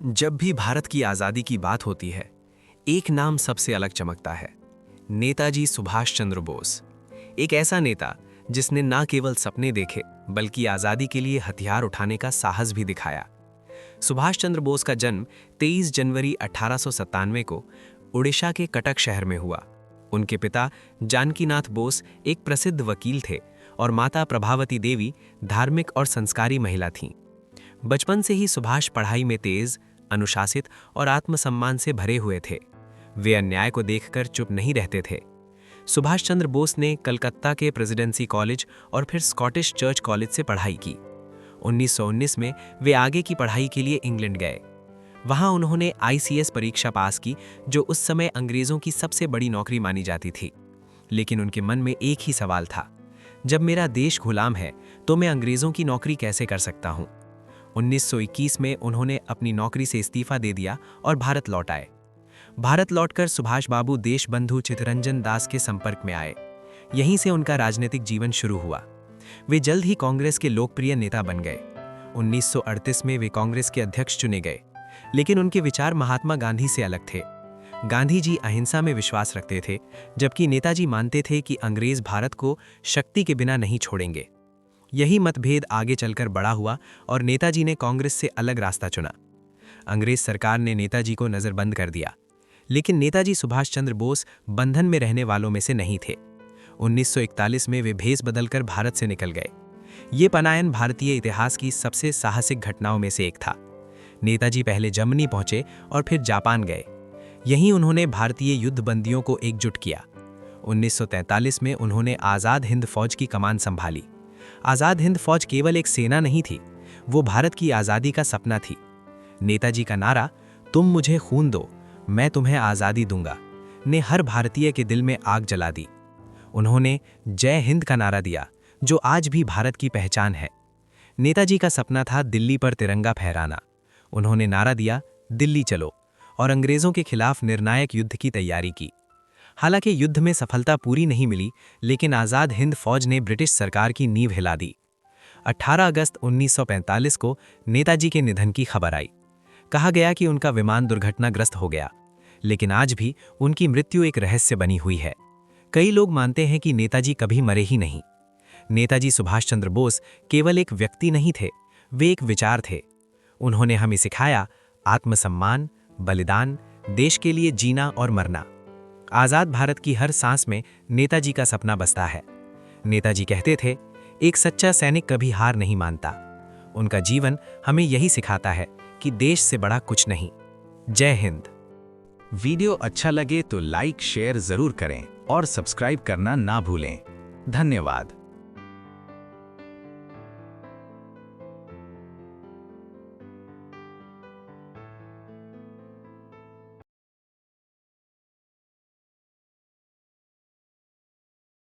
जब भी भारत की आज़ादी की बात होती है, एक नाम सबसे अलग चमकता है। नेताजी सुभाष चंद्र बोस। एक ऐसा नेता जिसने न केवल सपने देखे बल्कि आज़ादी के लिए हथियार उठाने का साहस भी दिखाया। सुभाष चंद्र बोस का जन्म 23 जनवरी 1897 को उड़ीसा के कटक शहर में हुआ। उनके पिता जानकीनाथ बोस एक प्रसिद्ध वकील थे और माता प्रभावती देवी धार्मिक और संस्कारी महिला थीं। बचपन से ही सुभाष पढ़ाई में तेज, अनुशासित और आत्मसम्मान से भरे हुए थे। वे अन्याय को देखकर चुप नहीं रहते थे। सुभाष चंद्र बोस ने कलकत्ता के प्रेसिडेंसी कॉलेज और फिर स्कॉटिश चर्च कॉलेज से पढ़ाई की। 1919 में वे आगे की पढ़ाई के लिए इंग्लैंड गए। वहां उन्होंने ICS परीक्षा पास की, जो उस समय अंग्रेजों की सबसे बड़ी नौकरी मानी जाती थी। लेकिन उनके मन में एक ही सवाल था, जब मेरा देश गुलाम है तो मैं अंग्रेजों की नौकरी कैसे कर सकता हूं। 1921 में उन्होंने अपनी नौकरी से इस्तीफा दे दिया और भारत लौट आए। भारत लौटकर सुभाष बाबू देशबंधु चित्तरंजन दास के संपर्क में आए। यहीं से उनका राजनीतिक जीवन शुरू हुआ। वे जल्द ही कांग्रेस के लोकप्रिय नेता बन गए। 1938 में वे कांग्रेस के अध्यक्ष चुने गए, लेकिन उनके विचार महात्मा गांधी से अलग थे। गांधी जी अहिंसा में विश्वास रखते थे, जबकि नेताजी मानते थे कि अंग्रेज भारत को शक्ति के बिना नहीं छोड़ेंगे। यही मतभेद आगे चलकर बड़ा हुआ और नेताजी ने कांग्रेस से अलग रास्ता चुना। अंग्रेज सरकार ने नेताजी को नजरबंद कर दिया, लेकिन नेताजी सुभाष चंद्र बोस बंधन में रहने वालों में से नहीं थे। 1941 में वे भेष बदलकर भारत से निकल गए। ये पलायन भारतीय इतिहास की सबसे साहसिक घटनाओं में से एक था। नेताजी पहले जर्मनी पहुंचे और फिर जापान गए। यहीं उन्होंने भारतीय युद्धबंदियों को एकजुट किया। 1943 में उन्होंने आज़ाद हिंद फौज की कमान संभाली। आज़ाद हिंद फौज केवल एक सेना नहीं थी, वो भारत की आज़ादी का सपना थी। नेताजी का नारा, तुम मुझे खून दो, मैं तुम्हें आज़ादी दूंगा, ने हर भारतीय के दिल में आग जला दी। उन्होंने जय हिंद का नारा दिया, जो आज भी भारत की पहचान है। नेताजी का सपना था दिल्ली पर तिरंगा फहराना। उन्होंने नारा दिया, दिल्ली चलो, और अंग्रेजों के खिलाफ निर्णायक युद्ध की तैयारी की। हालांकि युद्ध में सफलता पूरी नहीं मिली, लेकिन आज़ाद हिंद फौज ने ब्रिटिश सरकार की नींव हिला दी। 18 अगस्त 1945 को नेताजी के निधन की खबर आई। कहा गया कि उनका विमान दुर्घटनाग्रस्त हो गया, लेकिन आज भी उनकी मृत्यु एक रहस्य बनी हुई है। कई लोग मानते हैं कि नेताजी कभी मरे ही नहीं। नेताजी सुभाष चंद्र बोस केवल एक व्यक्ति नहीं थे, वे एक विचार थे। उन्होंने हमें सिखाया आत्मसम्मान, बलिदान, देश के लिए जीना और मरना। आज़ाद भारत की हर सांस में नेताजी का सपना बसता है। नेताजी कहते थे, एक सच्चा सैनिक कभी हार नहीं मानता। उनका जीवन हमें यही सिखाता है कि देश से बड़ा कुछ नहीं। जय हिंद। वीडियो अच्छा लगे तो लाइक शेयर जरूर करें और सब्सक्राइब करना ना भूलें। धन्यवाद।